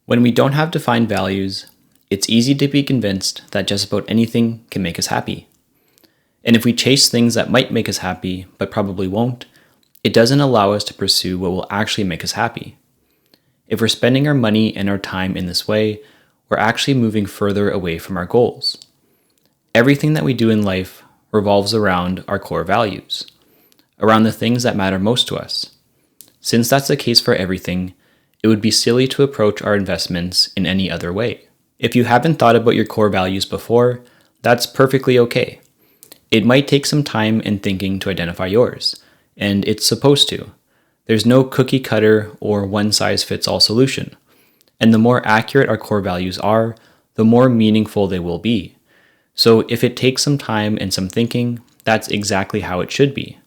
When we don't have defined values, it's easy to be convinced that just about anything can make us happy. And if we chase things that might make us happy, but probably won't, it doesn't allow us to pursue what will actually make us happy. If we're spending our money and our time in this way, we're actually moving further away from our goals. Everything that we do in life revolves around our core values, around the things that matter most to us. Since that's the case for everything, it would be silly to approach our investments in any other way. If you haven't thought about your core values before, that's perfectly okay. It might take some time and thinking to identify yours, and it's supposed to. There's no cookie cutter or one-size-fits-all solution. And the more accurate our core values are, the more meaningful they will be. So if it takes some time and some thinking, that's exactly how it should be.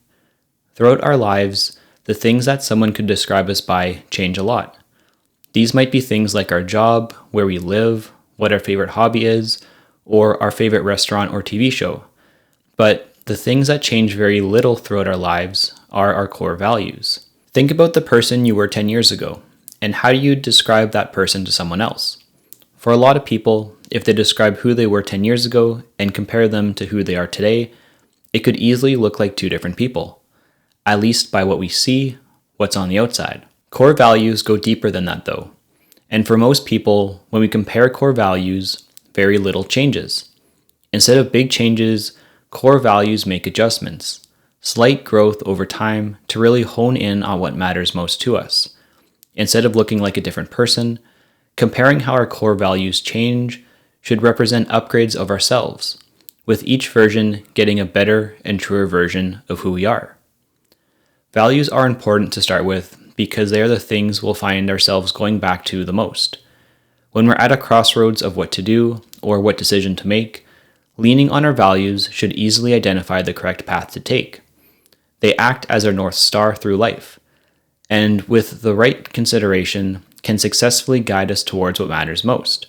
Throughout our lives, the things that someone could describe us by change a lot. These might be things like our job, where we live, what our favorite hobby is, or our favorite restaurant or TV show. But the things that change very little throughout our lives are our core values. Think about the person you were 10 years ago, and how do you describe that person to someone else? For a lot of people, if they describe who they were 10 years ago and compare them to who they are today, it could easily look like two different people, at least by what we see, what's on the outside. Core values go deeper than that though, and for most people, when we compare core values, very little changes. Instead of big changes, core values make adjustments, slight growth over time to really hone in on what matters most to us. Instead of looking like a different person, comparing how our core values change should represent upgrades of ourselves, with each version getting a better and truer version of who we are. Values are important to start with because they are the things we'll find ourselves going back to the most. When we're at a crossroads of what to do or what decision to make, leaning on our values should easily identify the correct path to take. They act as our North Star through life, and with the right consideration, can successfully guide us towards what matters most.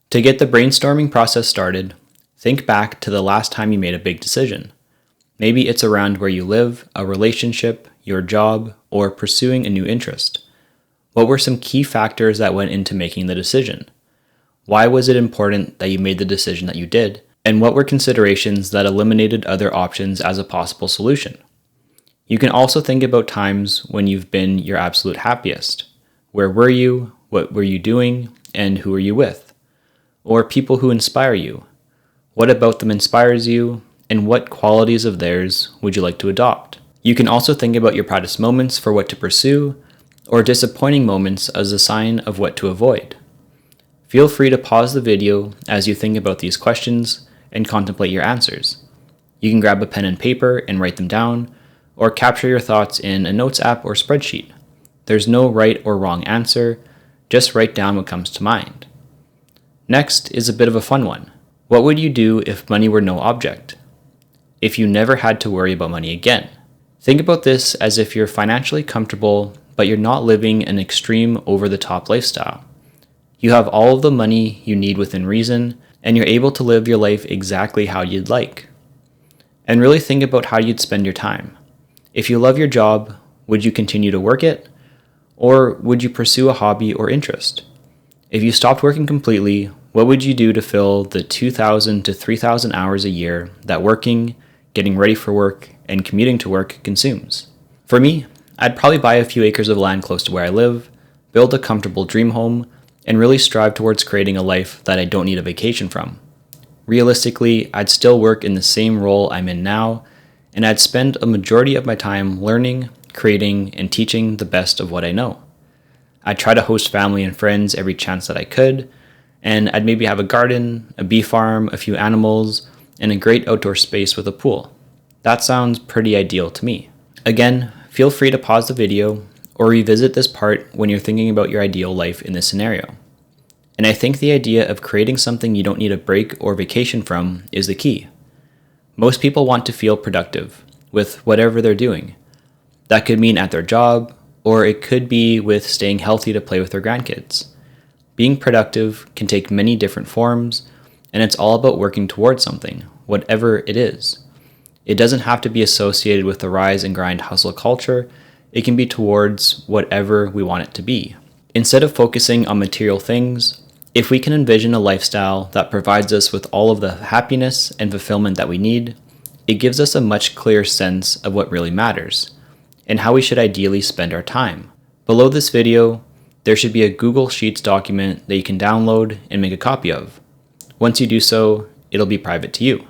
To get the brainstorming process started, think back to the last time you made a big decision. Maybe it's around where you live, a relationship, your job, or pursuing a new interest. What were some key factors that went into making the decision? Why was it important that you made the decision that you did? And what were considerations that eliminated other options as a possible solution? You can also think about times when you've been your absolute happiest. Where were you? What were you doing? And who are you with? Or people who inspire you. What about them inspires you? And what qualities of theirs would you like to adopt? You can also think about your proudest moments for what to pursue, or disappointing moments as a sign of what to avoid. Feel free to pause the video as you think about these questions and contemplate your answers. You can grab a pen and paper and write them down, or capture your thoughts in a notes app or spreadsheet. There's no right or wrong answer, just write down what comes to mind. Next is a bit of a fun one. What would you do if money were no object? If you never had to worry about money again? Think about this as if you're financially comfortable, but you're not living an extreme over-the-top lifestyle. You have all of the money you need within reason, and you're able to live your life exactly how you'd like. And really think about how you'd spend your time. If you love your job, would you continue to work it? Or would you pursue a hobby or interest? If you stopped working completely, what would you do to fill the 2,000 to 3,000 hours a year that working, getting ready for work, and commuting to work consumes? For me, I'd probably buy a few acres of land close to where I live, build a comfortable dream home, and really strive towards creating a life that I don't need a vacation from. Realistically, I'd still work in the same role I'm in now, and I'd spend a majority of my time learning, creating, and teaching the best of what I know. I'd try to host family and friends every chance that I could, and I'd maybe have a garden, a bee farm, a few animals, and a great outdoor space with a pool. That sounds pretty ideal to me. Again, feel free to pause the video or revisit this part when you're thinking about your ideal life in this scenario. And I think the idea of creating something you don't need a break or vacation from is the key. Most people want to feel productive with whatever they're doing. That could mean at their job, or it could be with staying healthy to play with their grandkids. Being productive can take many different forms, and it's all about working towards something, whatever it is. It doesn't have to be associated with the rise and grind hustle culture. It can be towards whatever we want it to be. Instead of focusing on material things, if we can envision a lifestyle that provides us with all of the happiness and fulfillment that we need, it gives us a much clearer sense of what really matters and how we should ideally spend our time. Below this video, there should be a Google Sheets document that you can download and make a copy of. Once you do so, it'll be private to you.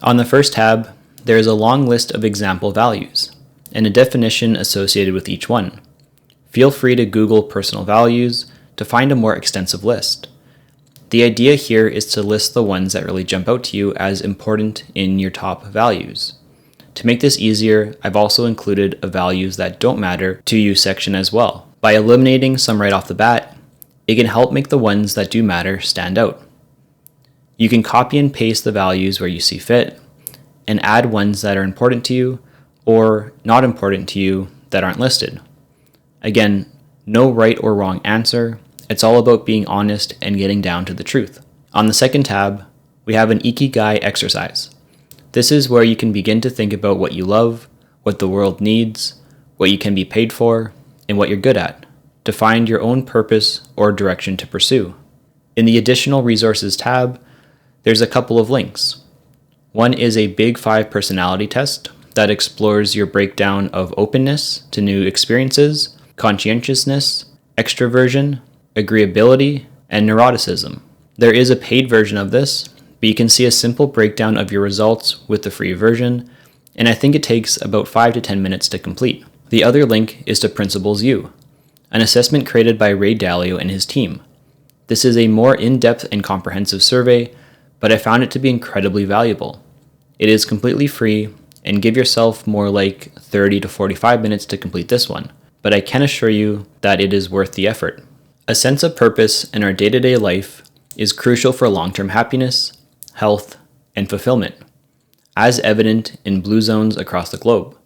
On the first tab, there is a long list of example values and a definition associated with each one. Feel free to Google personal values to find a more extensive list. The idea here is to list the ones that really jump out to you as important in your top values. To make this easier, I've also included a values that don't matter to you section as well. By eliminating some right off the bat, it can help make the ones that do matter stand out. You can copy and paste the values where you see fit and add ones that are important to you or not important to you that aren't listed. Again, no right or wrong answer. It's all about being honest and getting down to the truth. On the second tab, we have an Ikigai exercise. This is where you can begin to think about what you love, what the world needs, what you can be paid for, and what you're good at, to find your own purpose or direction to pursue. In the Additional Resources tab, there's a couple of links. One is a Big 5 personality test that explores your breakdown of openness to new experiences, conscientiousness, extroversion, agreeability, and neuroticism. There is a paid version of this, but you can see a simple breakdown of your results with the free version, and I think it takes about 5 to 10 minutes to complete. The other link is to Principles U, an assessment created by Ray Dalio and his team. This is a more in-depth and comprehensive survey, but I found it to be incredibly valuable. It is completely free, and give yourself more like 30 to 45 minutes to complete this one, but I can assure you that it is worth the effort. A sense of purpose in our day-to-day life is crucial for long-term happiness, health, and fulfillment, as evident in blue zones across the globe.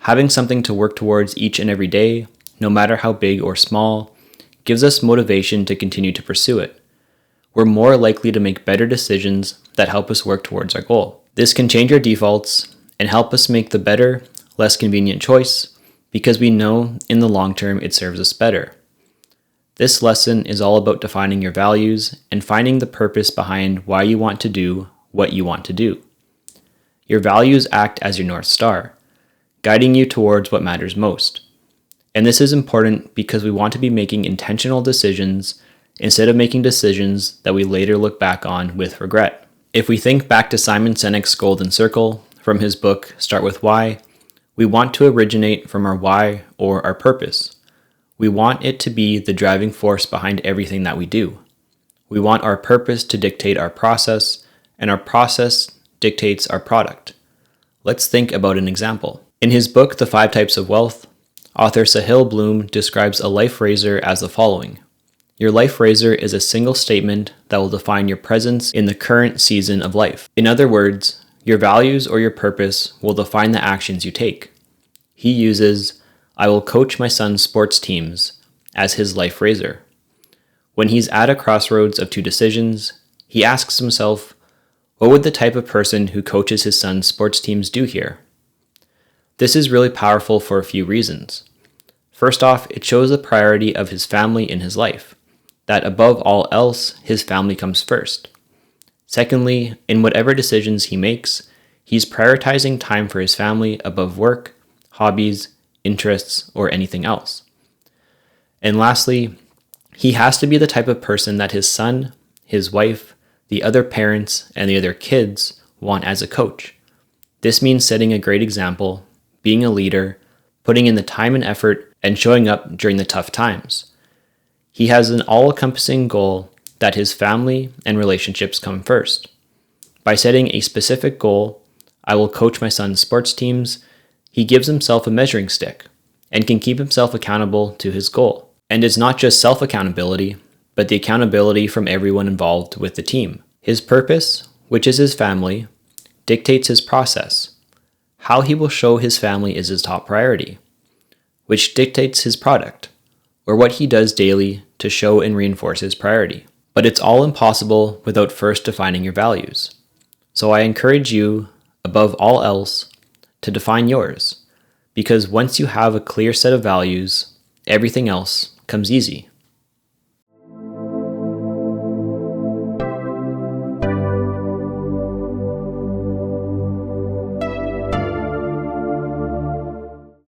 Having something to work towards each and every day, no matter how big or small, gives us motivation to continue to pursue it. We're more likely to make better decisions that help us work towards our goal. This can change our defaults and help us make the better, less convenient choice because we know in the long term it serves us better. This lesson is all about defining your values and finding the purpose behind why you want to do what you want to do. Your values act as your North Star, guiding you towards what matters most. And this is important because we want to be making intentional decisions instead of making decisions that we later look back on with regret. If we think back to Simon Sinek's Golden Circle from his book Start With Why, we want to originate from our why or our purpose. We want it to be the driving force behind everything that we do. We want our purpose to dictate our process, and our process dictates our product. Let's think about an example. In his book, The 5 Types of Wealth, author Sahil Bloom describes a life razor as the following. Your life razor is a single statement that will define your presence in the current season of life. In other words, your values or your purpose will define the actions you take. He uses, "I will coach my son's sports teams," as his life razor. When he's at a crossroads of two decisions, he asks himself, what would the type of person who coaches his son's sports teams do here? This is really powerful for a few reasons. First off, it shows the priority of his family in his life, that above all else, his family comes first. Secondly, in whatever decisions he makes, he's prioritizing time for his family above work, hobbies, interests, or anything else. And lastly, he has to be the type of person that his son, his wife, the other parents, and the other kids want as a coach. This means setting a great example, being a leader, putting in the time and effort, and showing up during the tough times. He has an all-encompassing goal that his family and relationships come first. By setting a specific goal, I will coach my son's sports teams, he gives himself a measuring stick and can keep himself accountable to his goal. And it's not just self-accountability, but the accountability from everyone involved with the team. His purpose, which is his family, dictates his process. How he will show his family is his top priority, which dictates his product, or what he does daily to show and reinforce his priority. But it's all impossible without first defining your values. So I encourage you, above all else, to define yours, because once you have a clear set of values, everything else comes easy.